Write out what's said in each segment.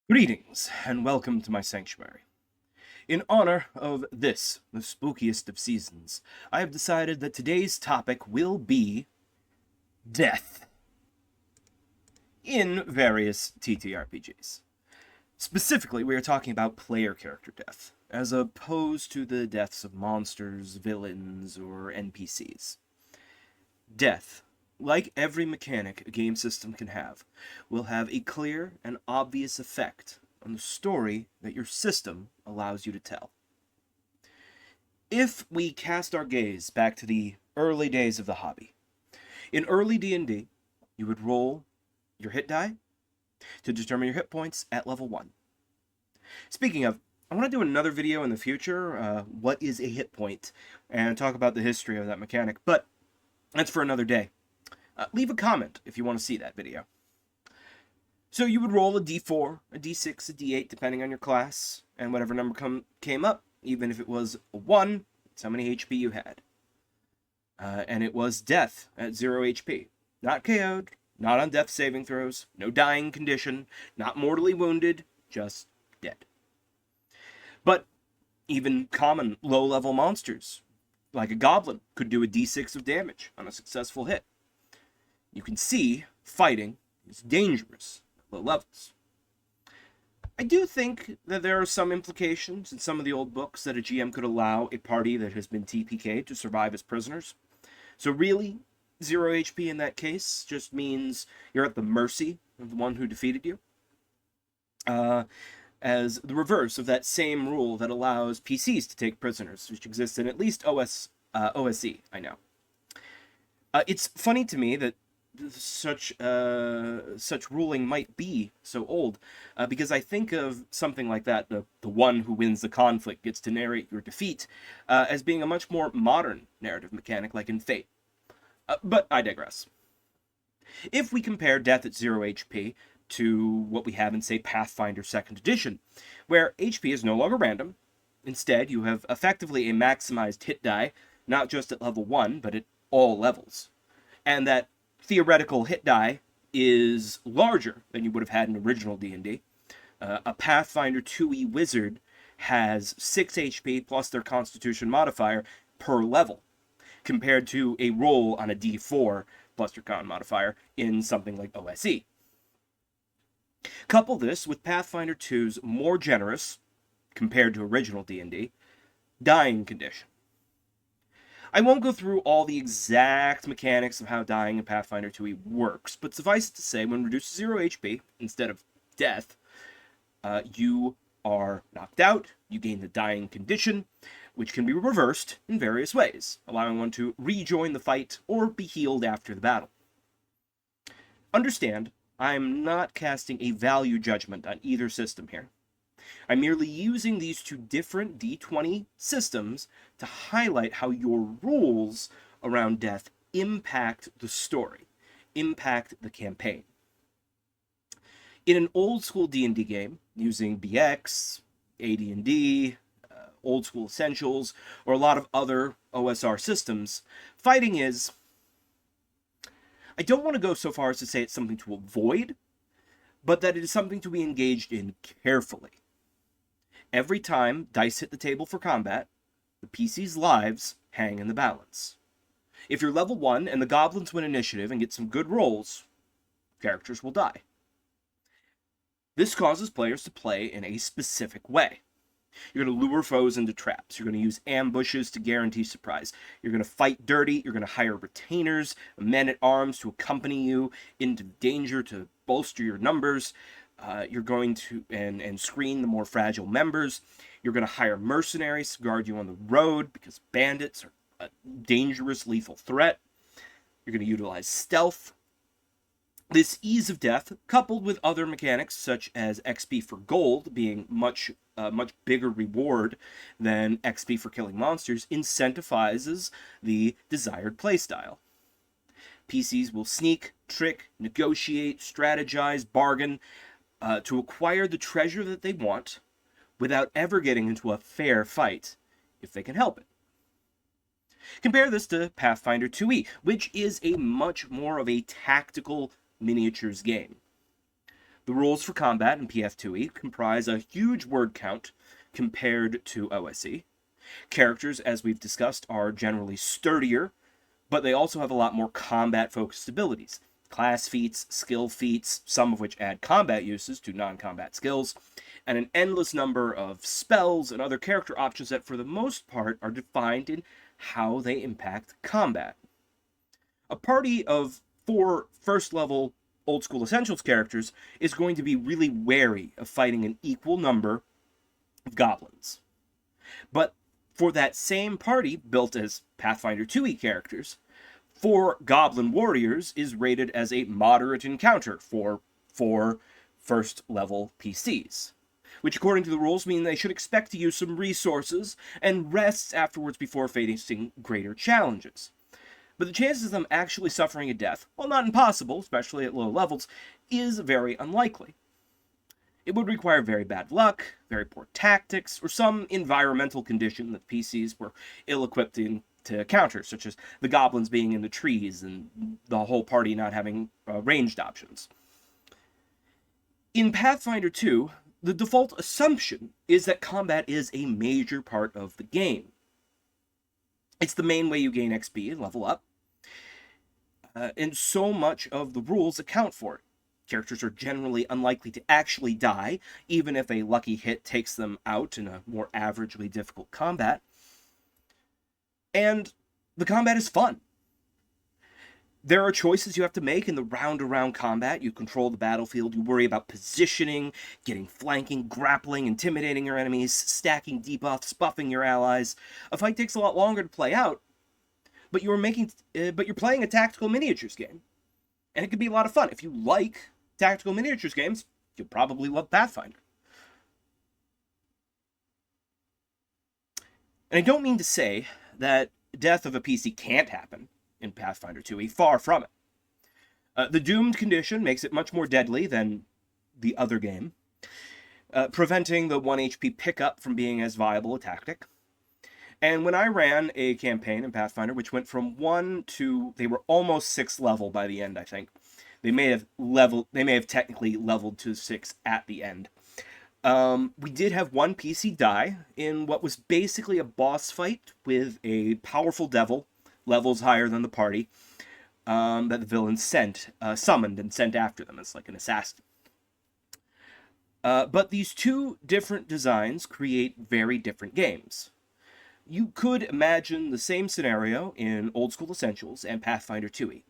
Greetings, and welcome to my sanctuary. In honor of this, the spookiest of seasons, I have decided that today's topic will be death in various TTRPGs. Specifically, we are talking about player character death, as opposed to the deaths of monsters, villains, or NPCs. Death, like every mechanic a game system can have, will have a clear and obvious effect on the story that your system allows you to tell. If we cast our gaze back to the early days of the hobby, in early D&D, you would roll your hit die to determine your hit points at level 1. Speaking of, I want to do another video in the future, what is a hit point, and talk about the history of that mechanic, but that's for another day. Leave a comment if you want to see that video. So you would roll a d4, a d6, a d8, depending on your class, and whatever number came up, even if it was a 1, that's how many HP you had. And it was death at 0 HP. Not KO'd, not on death saving throws, no dying condition, not mortally wounded, just dead. But even common low-level monsters, like a goblin, could do a d6 of damage on a successful hit. You can see fighting is dangerous at low levels. I do think that there are some implications in some of the old books that a GM could allow a party that has been TPK'd to survive as prisoners. So really, 0 HP in that case just means you're at the mercy of the one who defeated you. As the reverse of that same rule that allows PCs to take prisoners, which exists in at least OSE, I know. It's funny to me that such ruling might be so old, because I think of something like that, the one who wins the conflict gets to narrate your defeat, as being a much more modern narrative mechanic, like in Fate. But I digress. If we compare death at 0 HP to what we have in, say, Pathfinder 2nd Edition, where HP is no longer random, instead you have effectively a maximized hit die, not just at level 1, but at all levels. And that theoretical hit die is larger than you would have had in original D&D. A Pathfinder 2e wizard has 6 HP plus their Constitution modifier per level, compared to a roll on a D4 plus your Con modifier in something like OSE. Couple this with Pathfinder 2's more generous, compared to original D&D, dying condition. I won't go through all the exact mechanics of how dying in Pathfinder 2e works, but suffice it to say, when reduced to 0 HP, instead of death, you are knocked out, you gain the dying condition, which can be reversed in various ways, allowing one to rejoin the fight or be healed after the battle. Understand, I am not casting a value judgment on either system here. I'm merely using these two different D20 systems to highlight how your rules around death impact the story, impact the campaign. In an old school D&D game, using BX, AD&D, old school essentials, or a lot of other OSR systems, fighting is, I don't want to go so far as to say it's something to avoid, but that it is something to be engaged in carefully. Every time dice hit the table for combat, the PC's lives hang in the balance. If you're level 1 and the goblins win initiative and get some good rolls, characters will die. This causes players to play in a specific way. You're going to lure foes into traps. You're going to use ambushes to guarantee surprise. You're going to fight dirty. You're going to hire retainers, men-at-arms to accompany you into danger to bolster your numbers. You're going to and screen the more fragile members. You're going to hire mercenaries to guard you on the road because bandits are a dangerous, lethal threat. You're going to utilize stealth. This ease of death, coupled with other mechanics such as XP for gold being much bigger reward than XP for killing monsters, incentivizes the desired playstyle. PCs will sneak, trick, negotiate, strategize, bargain, to acquire the treasure that they want without ever getting into a fair fight if they can help it. Compare this to Pathfinder 2e, which is a much more of a tactical miniatures game. The rules for combat in PF2E comprise a huge word count compared to OSE. Characters, as we've discussed, are generally sturdier, but they also have a lot more combat-focused abilities. Class feats, skill feats, some of which add combat uses to non-combat skills, and an endless number of spells and other character options that, for the most part, are defined in how they impact combat. A party of 4 first-level Old School Essentials characters is going to be really wary of fighting an equal number of goblins. But for that same party, built as Pathfinder 2e characters, 4 Goblin Warriors is rated as a moderate encounter for 4 first-level PCs, which according to the rules mean they should expect to use some resources and rests afterwards before facing greater challenges. But the chances of them actually suffering a death, while not impossible, especially at low levels, is very unlikely. It would require very bad luck, very poor tactics, or some environmental condition that PCs were ill-equipped to counter, such as the goblins being in the trees and the whole party not having ranged options. In Pathfinder 2, the default assumption is that combat is a major part of the game. It's the main way you gain XP and level up, and so much of the rules account for it. Characters are generally unlikely to actually die, even if a lucky hit takes them out in a more averagely difficult combat. And the combat is fun. There are choices you have to make in the round-to-round combat. You control the battlefield, you worry about positioning, getting flanking, grappling, intimidating your enemies, stacking debuffs, buffing your allies. A fight takes a lot longer to play out, but you're playing a tactical miniatures game. And it can be a lot of fun. If you like tactical miniatures games, you'll probably love Pathfinder. And I don't mean to say that death of a PC can't happen in Pathfinder 2e, far from it. The doomed condition makes it much more deadly than the other game, preventing the 1 HP pickup from being as viable a tactic. And when I ran a campaign in Pathfinder, which went from 1 to, they were almost 6th level by the end, I think. They may have technically leveled to 6 at the end. We did have one PC die in what was basically a boss fight with a powerful devil, levels higher than the party, that the villain summoned and sent after them as like an assassin. But these two different designs create very different games. You could imagine the same scenario in Old School Essentials and Pathfinder 2e.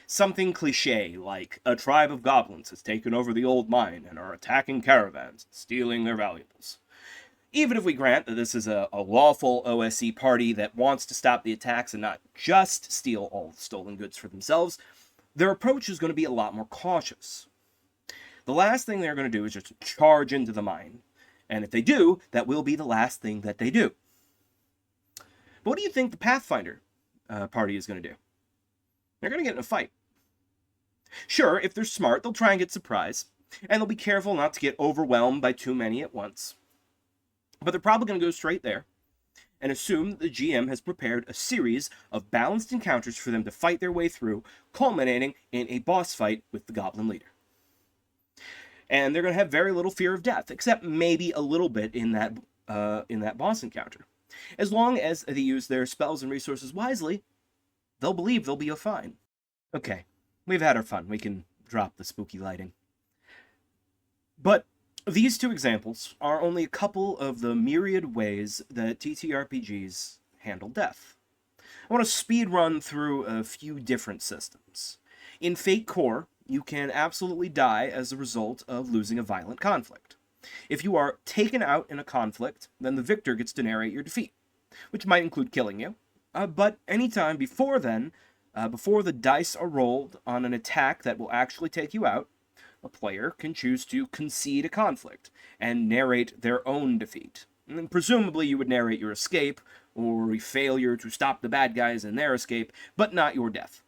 Something cliche like a tribe of goblins has taken over the old mine and are attacking caravans, stealing their valuables. Even if we grant that this is a lawful OSE party that wants to stop the attacks and not just steal all the stolen goods for themselves, their approach is going to be a lot more cautious. The last thing they're going to do is just charge into the mine. And if they do, that will be the last thing that they do. But what do you think the Pathfinder party is going to do? They're going to get in a fight. Sure, if they're smart, they'll try and get surprise, and they'll be careful not to get overwhelmed by too many at once. But they're probably going to go straight there and assume that the GM has prepared a series of balanced encounters for them to fight their way through, culminating in a boss fight with the Goblin leader. And they're going to have very little fear of death, except maybe a little bit in that boss encounter. As long as they use their spells and resources wisely, they'll believe they'll be fine. Okay, we've had our fun. We can drop the spooky lighting. But these two examples are only a couple of the myriad ways that TTRPGs handle death. I want to speed run through a few different systems. In Fate Core, you can absolutely die as a result of losing a violent conflict. If you are taken out in a conflict, then the victor gets to narrate your defeat, which might include killing you. But anytime before then, before the dice are rolled on an attack that will actually take you out, a player can choose to concede a conflict and narrate their own defeat. And presumably you would narrate your escape, or a failure to stop the bad guys in their escape, but not your death.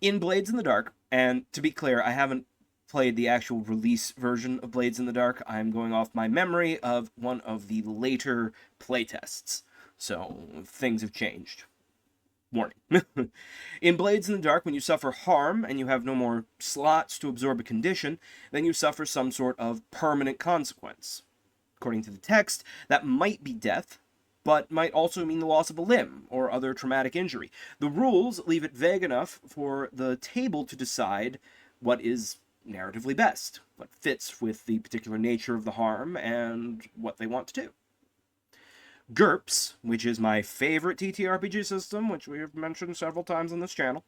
In Blades in the Dark, and to be clear, I haven't played the actual release version of Blades in the Dark. I'm going off my memory of one of the later playtests. So things have changed. Warning. In Blades in the Dark, when you suffer harm and you have no more slots to absorb a condition, then you suffer some sort of permanent consequence. According to the text, that might be death, but might also mean the loss of a limb or other traumatic injury. The rules leave it vague enough for the table to decide what is narratively best, what fits with the particular nature of the harm and what they want to do. GURPS, which is my favorite TTRPG system, which we have mentioned several times on this channel,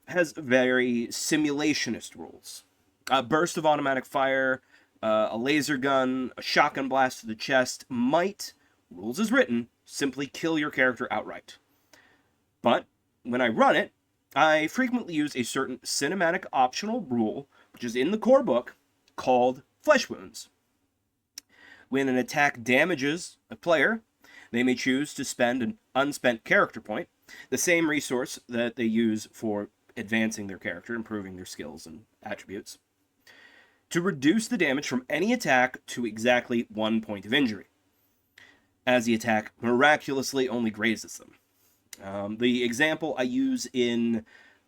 has very simulationist rules. A burst of automatic fire, a laser gun, a shotgun blast to the chest might, rules as written, simply kill your character outright. But when I run it, I frequently use a certain cinematic optional rule, which is in the core book, called flesh wounds. When an attack damages a player, they may choose to spend an unspent character point, the same resource that they use for advancing their character, improving their skills and attributes, to reduce the damage from any attack to exactly 1 point of injury, as the attack miraculously only grazes them. The example I use in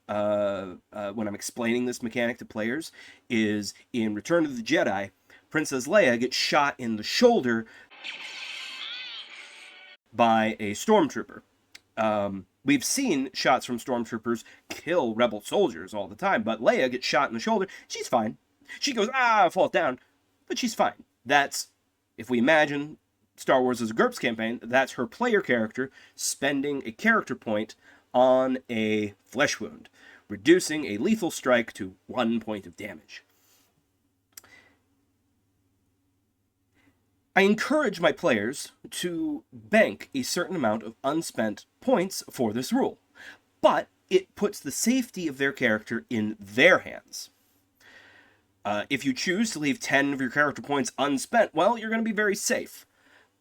when I'm explaining this mechanic to players is in Return of the Jedi. Princess Leia gets shot in the shoulder by a stormtrooper. We've seen shots from stormtroopers kill rebel soldiers all the time, but Leia gets shot in the shoulder. She's fine. She goes, falls down, but she's fine. That's, if we imagine Star Wars as a GURPS campaign, that's her player character spending a character point on a flesh wound, reducing a lethal strike to 1 point of damage. I encourage my players to bank a certain amount of unspent points for this rule, but it puts the safety of their character in their hands. If you choose to leave 10 of your character points unspent, well, you're going to be very safe.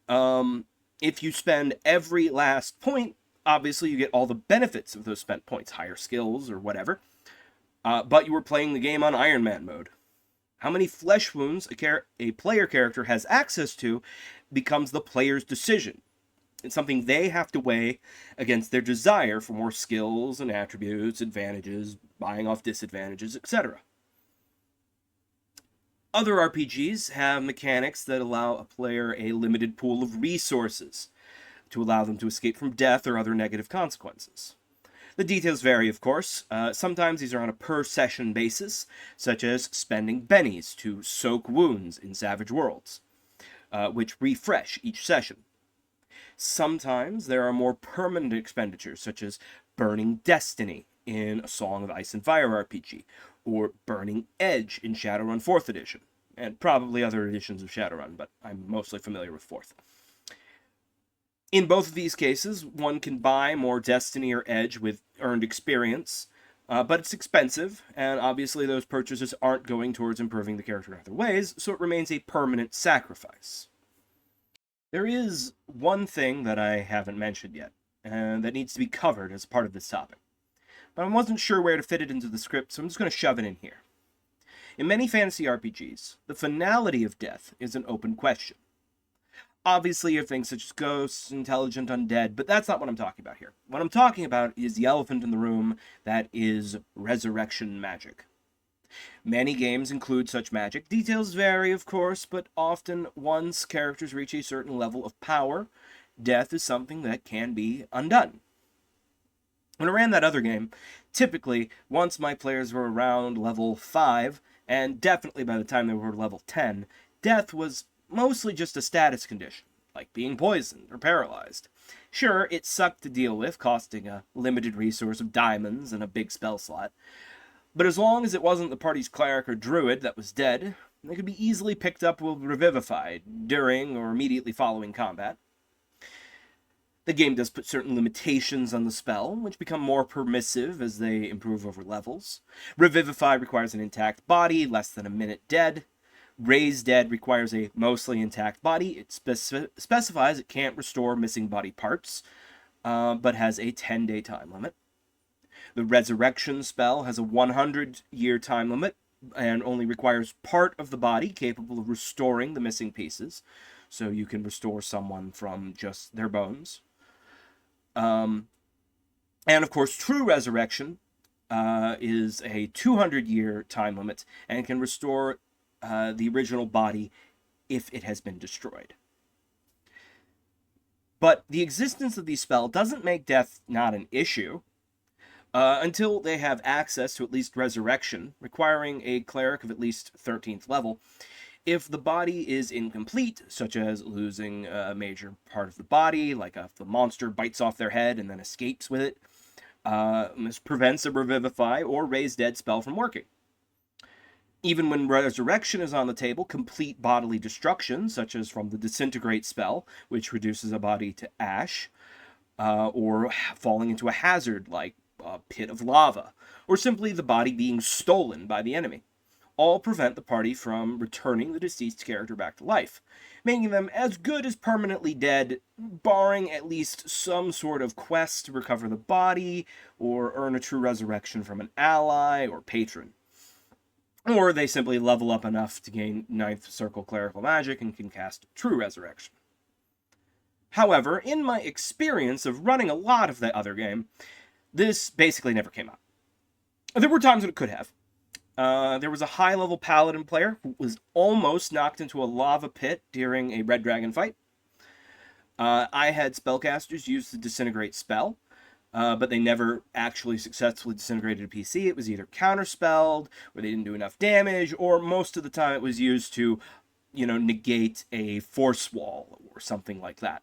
If you spend every last point, obviously you get all the benefits of those spent points, higher skills or whatever, but you were playing the game on Iron Man mode. How many flesh wounds a player character has access to becomes the player's decision. It's something they have to weigh against their desire for more skills and attributes, advantages, buying off disadvantages, etc. Other RPGs have mechanics that allow a player a limited pool of resources to allow them to escape from death or other negative consequences. The details vary, of course. Sometimes these are on a per-session basis, such as spending bennies to soak wounds in Savage Worlds, which refresh each session. Sometimes there are more permanent expenditures, such as burning Destiny in A Song of Ice and Fire RPG, or burning Edge in Shadowrun 4th Edition, and probably other editions of Shadowrun, but I'm mostly familiar with 4th. In both of these cases, one can buy more Destiny or Edge with earned experience, but it's expensive, and obviously those purchases aren't going towards improving the character in other ways, so it remains a permanent sacrifice. There is one thing that I haven't mentioned yet, and that needs to be covered as part of this topic, but I wasn't sure where to fit it into the script, so I'm just going to shove it in here. In many fantasy RPGs, the finality of death is an open question. Obviously, you have things such as ghosts, intelligent undead, but that's not what I'm talking about here. What I'm talking about is the elephant in the room that is resurrection magic. Many games include such magic. Details vary, of course, but often once characters reach a certain level of power, death is something that can be undone. When I ran that other game, typically, once my players were around level 5, and definitely by the time they were level 10, death was mostly just a status condition, like being poisoned or paralyzed. Sure, it sucked to deal with, costing a limited resource of diamonds and a big spell slot, but as long as it wasn't the party's cleric or druid that was dead, they could be easily picked up with Revivify during or immediately following combat. The game does put certain limitations on the spell, which become more permissive as they improve over levels. Revivify requires an intact body, less than a minute dead. Raise Dead requires a mostly intact body. It specifies it can't restore missing body parts, but has a 10-day time limit. The Resurrection spell has a 100-year time limit and only requires part of the body capable of restoring the missing pieces, so you can restore someone from just their bones. And of course, true resurrection is a 200-year time limit and can restore the original body if it has been destroyed. But the existence of these spells doesn't make death not an issue until they have access to at least resurrection, requiring a cleric of at least 13th level. If the body is incomplete, such as losing a major part of the body, like if the monster bites off their head and then escapes with it, this prevents a Revivify or Raise Dead spell from working. Even when resurrection is on the table, complete bodily destruction, such as from the Disintegrate spell, which reduces a body to ash, or falling into a hazard like a pit of lava, or simply the body being stolen by the enemy, all prevent the party from returning the deceased character back to life, making them as good as permanently dead, barring at least some sort of quest to recover the body, or earn a true resurrection from an ally or patron. Or they simply level up enough to gain 9th Circle Clerical Magic and can cast True Resurrection. However, in my experience of running a lot of the other game, this basically never came up. There were times when it could have. There was a high-level Paladin player who was almost knocked into a lava pit during a Red Dragon fight. I had spellcasters use the Disintegrate spell, but they never actually successfully disintegrated a PC. It was either counterspelled, or they didn't do enough damage, or most of the time it was used to, negate a force wall or something like that.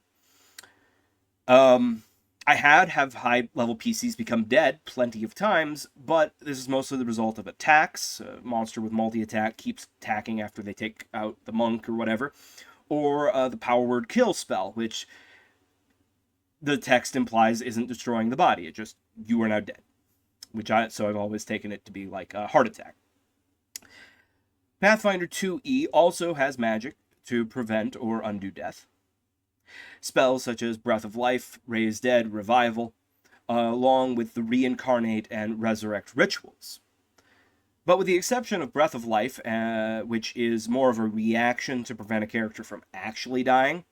I have high-level PCs become dead plenty of times, but this is mostly the result of attacks. A monster with multi-attack keeps attacking after they take out the monk or whatever. Or the power word kill spell, which the text implies isn't destroying the body. It just, you are now dead. So I've always taken it to be like a heart attack. Pathfinder 2e also has magic to prevent or undo death. Spells such as Breath of Life, Raise Dead, Revival, along with the Reincarnate and Resurrect rituals. But with the exception of Breath of Life, which is more of a reaction to prevent a character from actually dying,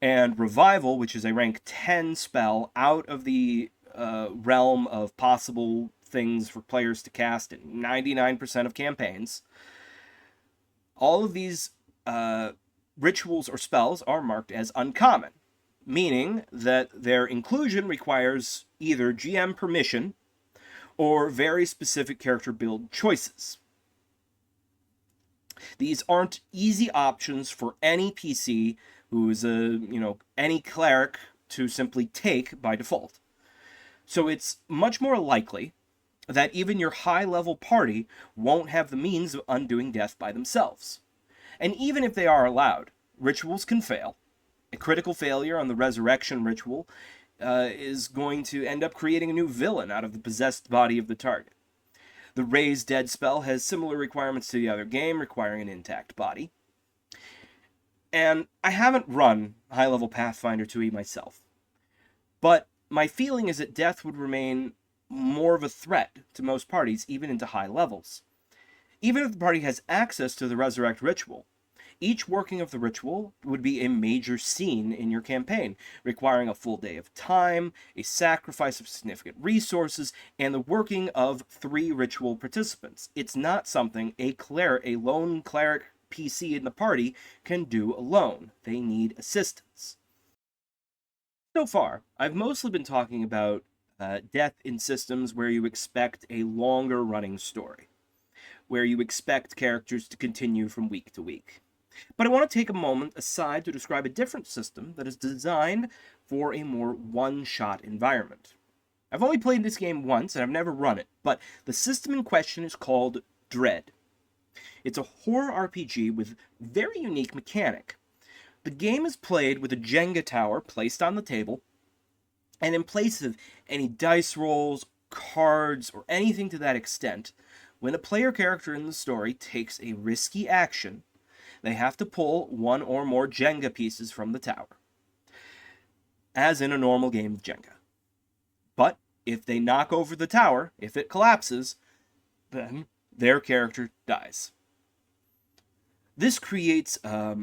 and Revival, which is a rank 10 spell out of the realm of possible things for players to cast in 99% of campaigns, all of these rituals or spells are marked as uncommon, meaning that their inclusion requires either GM permission or very specific character build choices. These aren't easy options for any PC who is any cleric to simply take by default. So it's much more likely that even your high-level party won't have the means of undoing death by themselves. And even if they are allowed, rituals can fail. A critical failure on the resurrection ritual is going to end up creating a new villain out of the possessed body of the target. The Raise Dead spell has similar requirements to the other game, requiring an intact body. And I haven't run high-level Pathfinder 2e myself, but my feeling is that death would remain more of a threat to most parties, even into high levels. Even if the party has access to the Resurrect ritual, each working of the ritual would be a major scene in your campaign, requiring a full day of time, a sacrifice of significant resources, and the working of 3 ritual participants. It's not something a lone cleric PC in the party can do alone. They need assistance. So far, I've mostly been talking about death in systems where you expect a longer running story, where you expect characters to continue from week to week. But I want to take a moment aside to describe a different system that is designed for a more one-shot environment. I've only played this game once and I've never run it, but the system in question is called Dread. It's a horror RPG with very unique mechanic. The game is played with a Jenga tower placed on the table, and in place of any dice rolls, cards, or anything to that extent, when a player character in the story takes a risky action, they have to pull one or more Jenga pieces from the tower, as in a normal game of Jenga. But if they knock over the tower, if it collapses, then their character dies. This creates a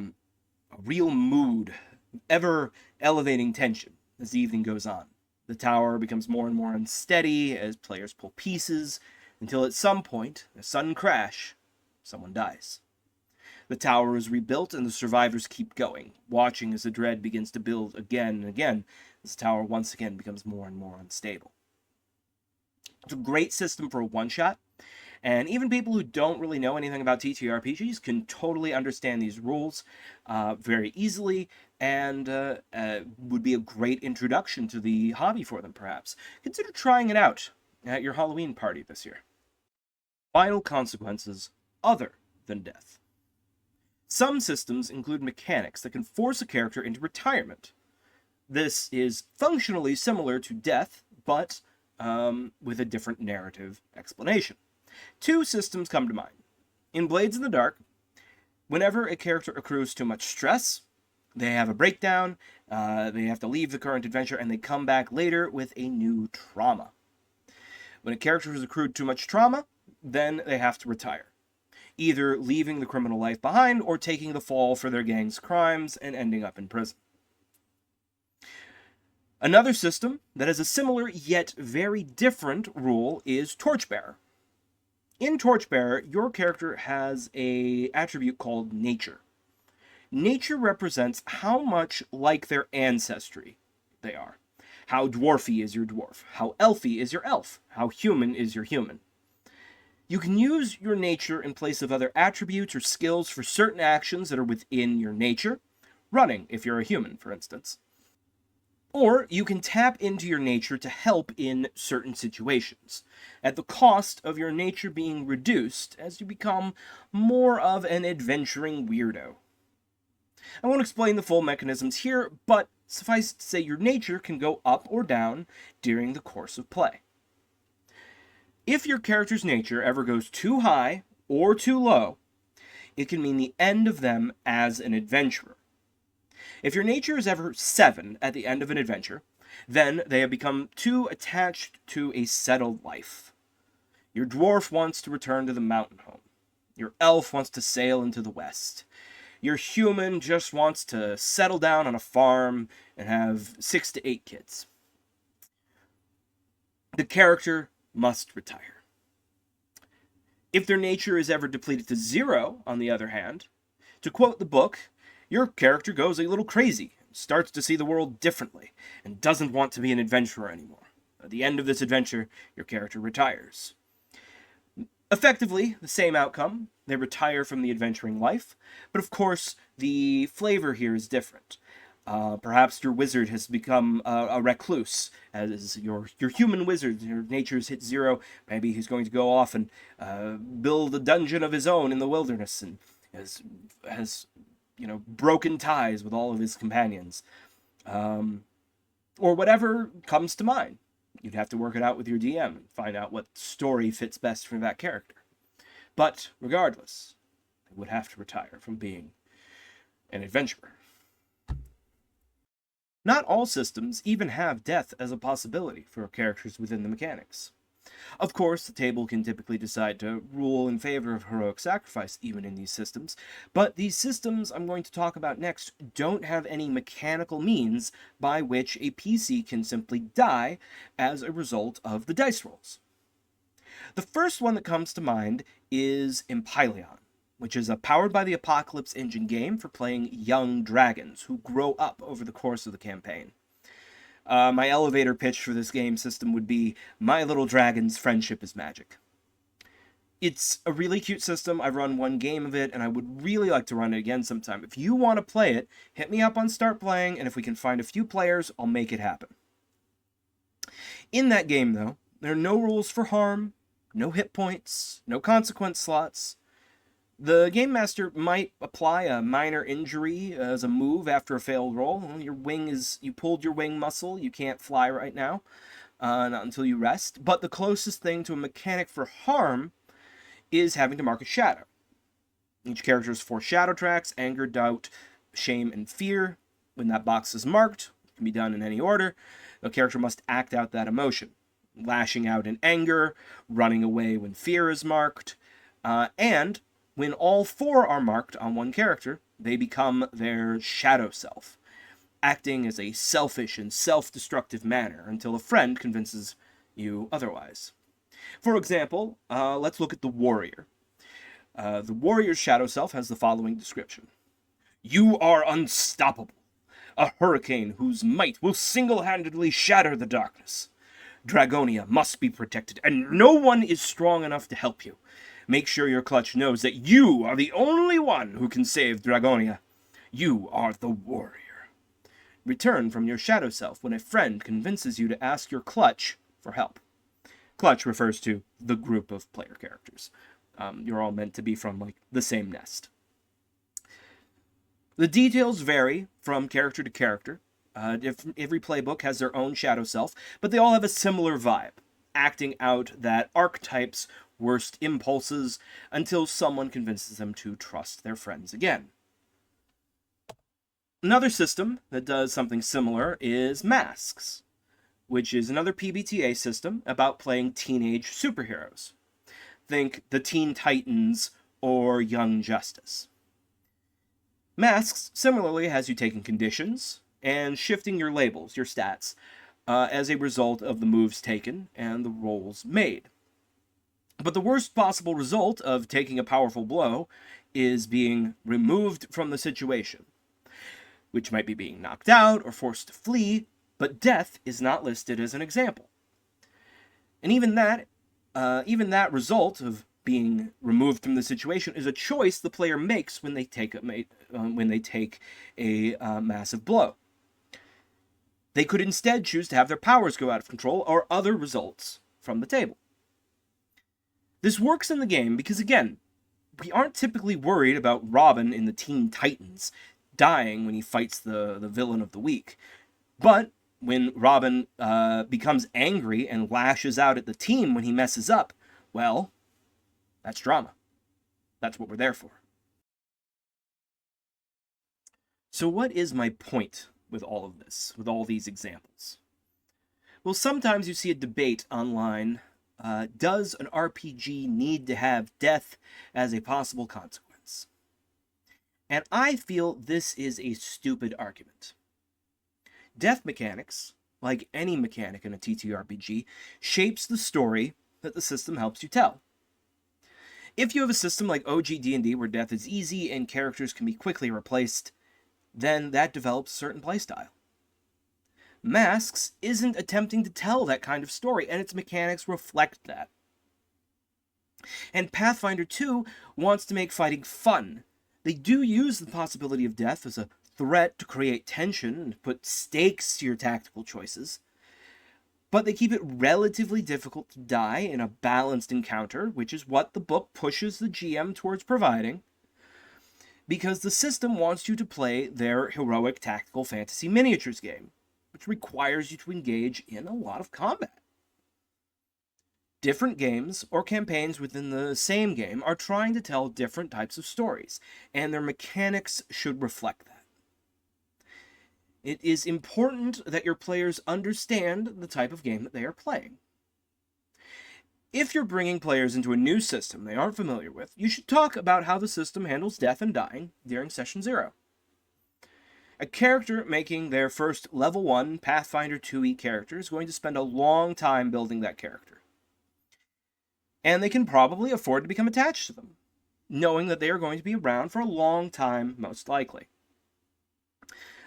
real mood, ever elevating tension as the evening goes on. The tower becomes more and more unsteady as players pull pieces, until at some point, a sudden crash, someone dies. The tower is rebuilt and the survivors keep going, watching as the dread begins to build again and again as the tower once again becomes more and more unstable. It's a great system for a one-shot, and even people who don't really know anything about TTRPGs can totally understand these rules very easily, and would be a great introduction to the hobby for them, perhaps. Consider trying it out at your Halloween party this year. Final consequences other than death. Some systems include mechanics that can force a character into retirement. This is functionally similar to death, but with a different narrative explanation. Two systems come to mind. In Blades in the Dark, whenever a character accrues too much stress, they have a breakdown, they have to leave the current adventure, and they come back later with a new trauma. When a character has accrued too much trauma, then they have to retire, either leaving the criminal life behind or taking the fall for their gang's crimes and ending up in prison. Another system that has a similar yet very different rule is Torchbearer. In Torchbearer, your character has an attribute called Nature. Nature represents how much like their ancestry they are. How dwarfy is your dwarf? How elfy is your elf? How human is your human? You can use your nature in place of other attributes or skills for certain actions that are within your nature. Running, if you're a human, for instance. Or you can tap into your nature to help in certain situations, at the cost of your nature being reduced as you become more of an adventuring weirdo. I won't explain the full mechanisms here, but suffice to say your nature can go up or down during the course of play. If your character's nature ever goes too high or too low, it can mean the end of them as an adventurer. If your nature is ever 7 at the end of an adventure, then they have become too attached to a settled life. Your dwarf wants to return to the mountain home. Your elf wants to sail into the west. Your human just wants to settle down on a farm and have 6 to 8 kids. The character must retire. If their nature is ever depleted to 0, on the other hand, to quote the book, your character goes a little crazy, starts to see the world differently, and doesn't want to be an adventurer anymore. At the end of this adventure, your character retires. Effectively, the same outcome. They retire from the adventuring life, but of course, the flavor here is different. Perhaps your wizard has become a recluse, as your human wizard, your nature's hit 0. Maybe he's going to go off and build a dungeon of his own in the wilderness, and has broken ties with all of his companions, or whatever comes to mind. You'd have to work it out with your DM and find out what story fits best for that character. But regardless, they would have to retire from being an adventurer. Not all systems even have death as a possibility for characters within the mechanics. Of course, the table can typically decide to rule in favor of heroic sacrifice even in these systems, but these systems I'm going to talk about next don't have any mechanical means by which a PC can simply die as a result of the dice rolls. The first one that comes to mind is Empyleon, which is a Powered by the Apocalypse engine game for playing young dragons who grow up over the course of the campaign. My elevator pitch for this game system would be, My Little Dragon's Friendship is Magic. It's a really cute system. I've run one game of it, and I would really like to run it again sometime. If you want to play it, hit me up on Start Playing, and if we can find a few players, I'll make it happen. In that game, though, there are no rules for harm, no hit points, no consequence slots. The Game Master might apply a minor injury as a move after a failed roll. You pulled your wing muscle, you can't fly right now, not until you rest. But the closest thing to a mechanic for harm is having to mark a shadow. Each character has 4 shadow tracks: anger, doubt, shame, and fear. When that box is marked, it can be done in any order, the character must act out that emotion. Lashing out in anger, running away when fear is marked, and when all 4 are marked on one character, they become their shadow self. acting as a selfish and self-destructive manner until a friend convinces you otherwise. For example, let's look at the warrior. The warrior's shadow self has the following description. You are unstoppable, a hurricane whose might will single-handedly shatter the darkness. Dragonia must be protected, and no one is strong enough to help you. Make sure your clutch knows that you are the only one who can save Dragonia. You are the warrior. Return from your shadow self when a friend convinces you to ask your clutch for help. Clutch refers to the group of player characters. You're all meant to be from, like, the same nest. The details vary from character to character. Every playbook has their own shadow self, but they all have a similar vibe, acting out that archetype's worst impulses until someone convinces them to trust their friends again. Another system that does something similar is Masks, which is another PBTA system about playing teenage superheroes. Think the Teen Titans or Young Justice. Masks similarly has you taking conditions and shifting your labels, your stats, as a result of the moves taken and the rolls made. But the worst possible result of taking a powerful blow is being removed from the situation, which might be being knocked out or forced to flee, but death is not listed as an example. And even that result of being removed from the situation is a choice the player makes when they take a massive blow. They could instead choose to have their powers go out of control or other results from the table. This works in the game because, again, we aren't typically worried about Robin in the Teen Titans dying when he fights the villain of the week. But when Robin becomes angry and lashes out at the team when he messes up, well, that's drama. That's what we're there for. So what is my point with all of this, with all these examples? Well, sometimes you see a debate online, does an RPG need to have death as a possible consequence? And I feel this is a stupid argument. Death mechanics, like any mechanic in a TTRPG, shapes the story that the system helps you tell. If you have a system like OG D&D where death is easy and characters can be quickly replaced, then that develops a certain playstyle. Masks isn't attempting to tell that kind of story, and its mechanics reflect that. And Pathfinder 2 wants to make fighting fun. They do use the possibility of death as a threat to create tension and put stakes to your tactical choices, but they keep it relatively difficult to die in a balanced encounter, which is what the book pushes the GM towards providing, because the system wants you to play their heroic tactical fantasy miniatures game, which requires you to engage in a lot of combat. Different games or campaigns within the same game are trying to tell different types of stories, and their mechanics should reflect that. It is important that your players understand the type of game that they are playing. If you're bringing players into a new system they aren't familiar with, you should talk about how the system handles death and dying during Session 0. A character making their first level 1 Pathfinder 2e character is going to spend a long time building that character. And they can probably afford to become attached to them, knowing that they are going to be around for a long time, most likely.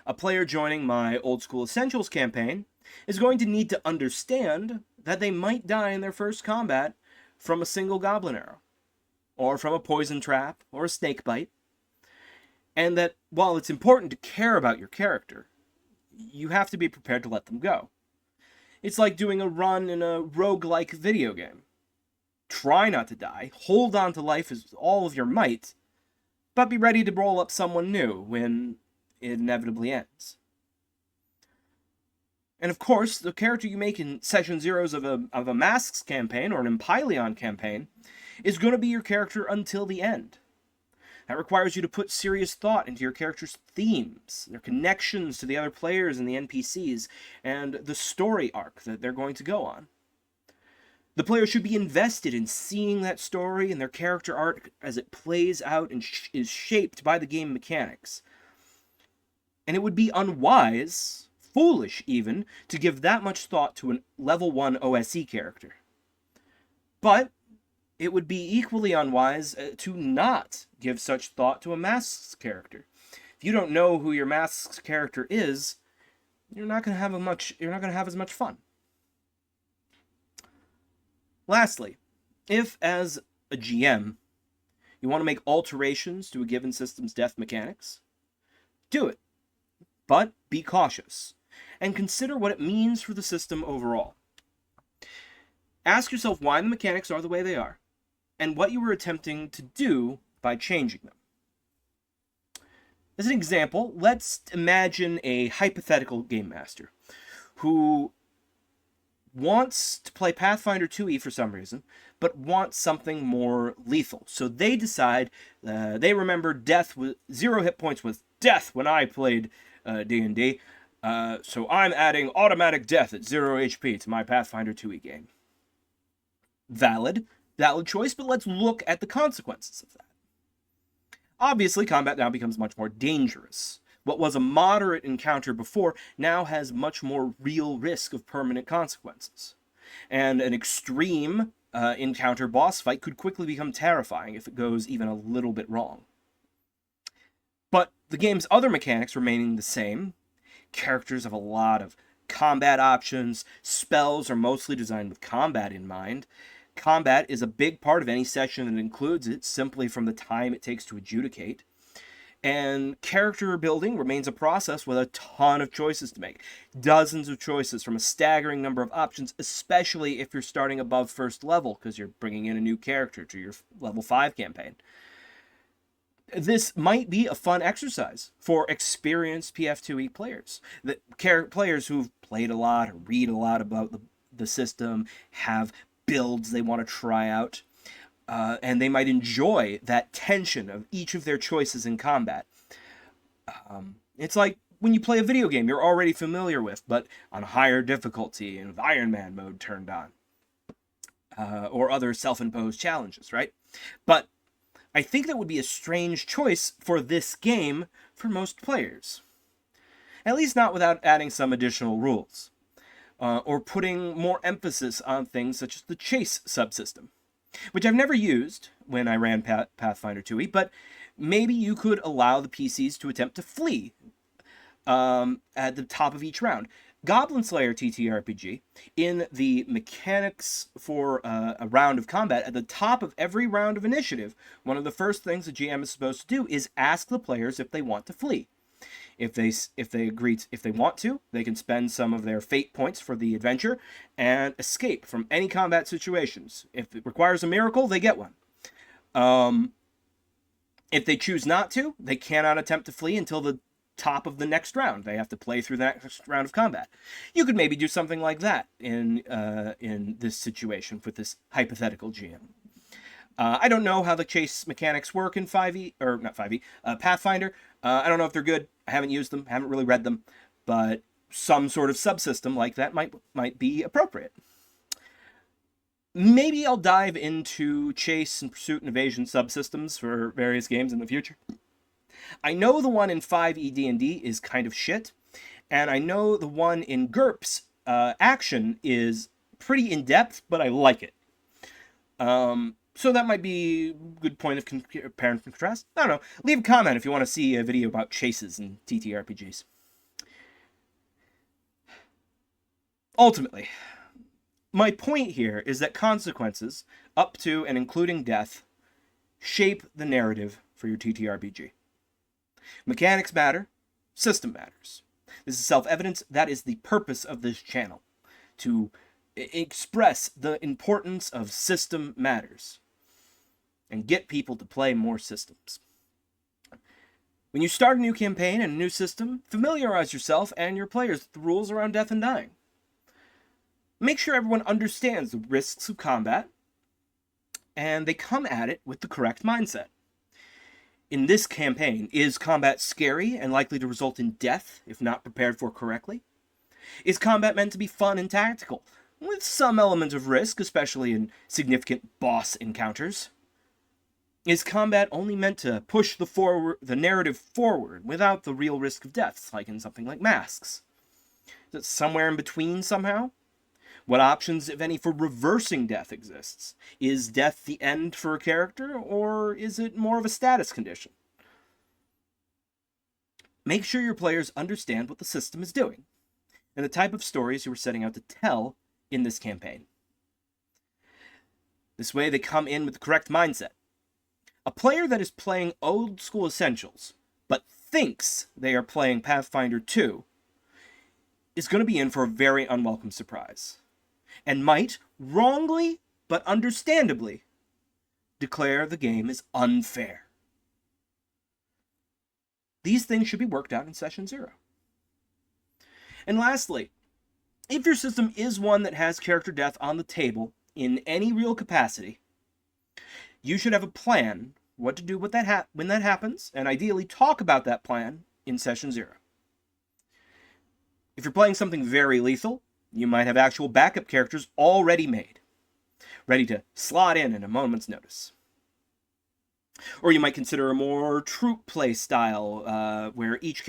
A player joining my Old School Essentials campaign is going to need to understand that they might die in their first combat from a single goblin arrow, or from a poison trap, or a snake bite, and that while it's important to care about your character, you have to be prepared to let them go. It's like doing a run in a roguelike video game. Try not to die, hold on to life with all of your might, but be ready to roll up someone new when it inevitably ends. And of course, the character you make in Session Zeros of a Masks campaign or an Empyleon campaign is going to be your character until the end. That requires you to put serious thought into your character's themes, their connections to the other players and the NPCs, and the story arc that they're going to go on. The player should be invested in seeing that story and their character arc as it plays out and is shaped by the game mechanics. And it would be unwise, foolish even, to give that much thought to a level 1 OSE character. But it would be equally unwise to not give such thought to a Masks character. If you don't know who your Masks character is, you're not going to have as much fun. Lastly, if as a GM you want to make alterations to a given system's death mechanics, do it. But be cautious, and consider what it means for the system overall. Ask yourself why the mechanics are the way they are, and what you were attempting to do by changing them. As an example, let's imagine a hypothetical game master who wants to play Pathfinder 2e for some reason, but wants something more lethal. So they decide, they remember death with 0 hit points was death when I played D&D, so I'm adding automatic death at 0 HP to my Pathfinder 2e game. Valid choice, but let's look at the consequences of that. Obviously, combat now becomes much more dangerous. What was a moderate encounter before now has much more real risk of permanent consequences. And an extreme encounter boss fight could quickly become terrifying if it goes even a little bit wrong. But the game's other mechanics remaining the same. Characters have a lot of combat options. Spells are mostly designed with combat in mind. Combat is a big part of any session that includes it, simply from the time it takes to adjudicate. And character building remains a process with a ton of choices to make. Dozens of choices from a staggering number of options, especially if you're starting above first level, because you're bringing in a new character to your level 5 campaign. This might be a fun exercise for experienced PF2E players. Players who've played a lot or read a lot about the system, have builds they want to try out, and they might enjoy that tension of each of their choices in combat. It's like when you play a video game you're already familiar with, but on higher difficulty and with Iron Man mode turned on, or other self-imposed challenges, right? But I think that would be a strange choice for this game for most players. At least not without adding some additional rules, or putting more emphasis on things such as the chase subsystem, which I've never used when I ran Pathfinder 2e, but maybe you could allow the PCs to attempt to flee at the top of each round. Goblin Slayer TTRPG, in the mechanics for a round of combat, at the top of every round of initiative, one of the first things the GM is supposed to do is ask the players if they want to flee. If they want to, they can spend some of their fate points for the adventure and escape from any combat situations. If it requires a miracle, they get one. If they choose not to, they cannot attempt to flee until the top of the next round. They have to play through the next round of combat. You could maybe do something like that in this situation with this hypothetical GM. I don't know how the chase mechanics work in 5e, or not 5e, Pathfinder. I don't know if they're good. I haven't used them, haven't really read them, but some sort of subsystem like that might be appropriate. Maybe I'll dive into chase and pursuit and evasion subsystems for various games in the future. I know the one in 5e D&D is kind of shit, and I know the one in GURPS Action is pretty in-depth, but I like it. So that might be a good point of compare and contrast. I don't know. Leave a comment if you want to see a video about chases and TTRPGs. Ultimately, my point here is that consequences, up to and including death, shape the narrative for your TTRPG. Mechanics matter, system matters. This is self-evident. That is the purpose of this channel, to express the importance of system matters and get people to play more systems. When you start a new campaign and a new system, familiarize yourself and your players with the rules around death and dying. Make sure everyone understands the risks of combat, and they come at it with the correct mindset. In this campaign, is combat scary and likely to result in death if not prepared for correctly? Is combat meant to be fun and tactical, with some element of risk, especially in significant boss encounters? Is combat only meant to push the narrative forward without the real risk of deaths, like in something like Masks? Is it somewhere in between somehow? What options, if any, for reversing death exists? Is death the end for a character, or is it more of a status condition? Make sure your players understand what the system is doing, and the type of stories you are setting out to tell in this campaign. This way they come in with the correct mindset. A player that is playing Old School Essentials, but thinks they are playing Pathfinder 2, is going to be in for a very unwelcome surprise, and might, wrongly but understandably, declare the game is unfair. These things should be worked out in Session 0. And lastly, if your system is one that has character death on the table in any real capacity, you should have a plan what to do with when that happens, and ideally talk about that plan in Session 0. If you're playing something very lethal, you might have actual backup characters already made, ready to slot in a moment's notice. Or you might consider a more troop play style, where each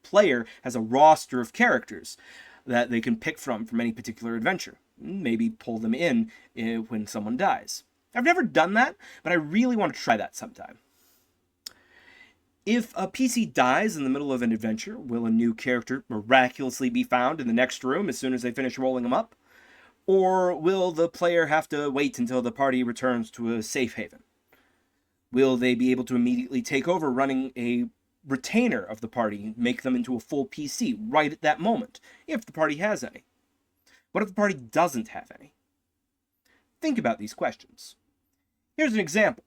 player has a roster of characters that they can pick from any particular adventure. Maybe pull them in when someone dies. I've never done that, but I really want to try that sometime. If a PC dies in the middle of an adventure, will a new character miraculously be found in the next room as soon as they finish rolling them up? Or will the player have to wait until the party returns to a safe haven? Will they be able to immediately take over running a retainer of the party, make them into a full PC right at that moment, if the party has any? What if the party doesn't have any? Think about these questions. Here's an example.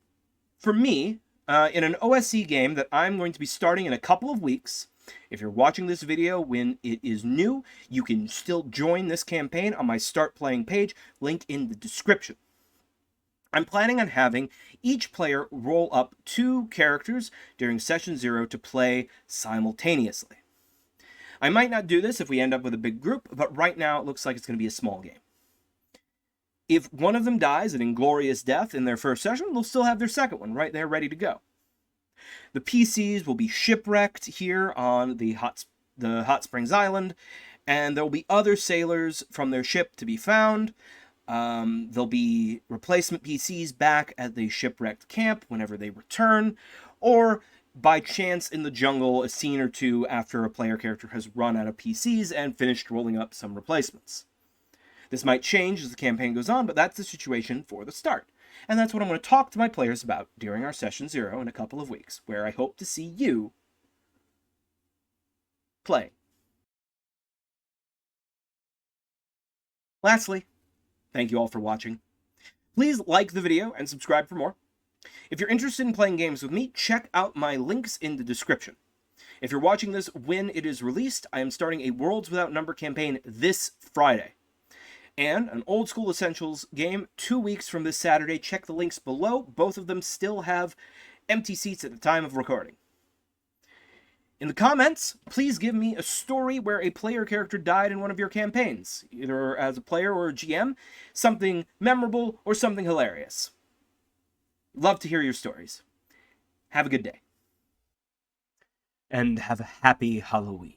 For me, in an OSC game that I'm going to be starting in a couple of weeks, if you're watching this video when it is new, you can still join this campaign on my Start Playing page, link in the description. I'm planning on having each player roll up 2 characters during Session 0 to play simultaneously. I might not do this if we end up with a big group, but right now it looks like it's going to be a small game. If one of them dies an inglorious death in their first session, they'll still have their second one right there ready to go. The PCs will be shipwrecked here on the Hot Springs Island, and there will be other sailors from their ship to be found. There'll be replacement PCs back at the shipwrecked camp whenever they return, or by chance in the jungle a scene or two after a player character has run out of PCs and finished rolling up some replacements. This might change as the campaign goes on, but that's the situation for the start. And that's what I'm going to talk to my players about during our Session 0 in a couple of weeks, where I hope to see you play. Lastly, thank you all for watching. Please like the video and subscribe for more. If you're interested in playing games with me, check out my links in the description. If you're watching this when it is released, I am starting a Worlds Without Number campaign this Friday. And an Old School Essentials game 2 weeks from this Saturday. Check the links below. Both of them still have empty seats at the time of recording. In the comments, please give me a story where a player character died in one of your campaigns, either as a player or a GM, something memorable or something hilarious. Love to hear your stories. Have a good day. And have a happy Halloween.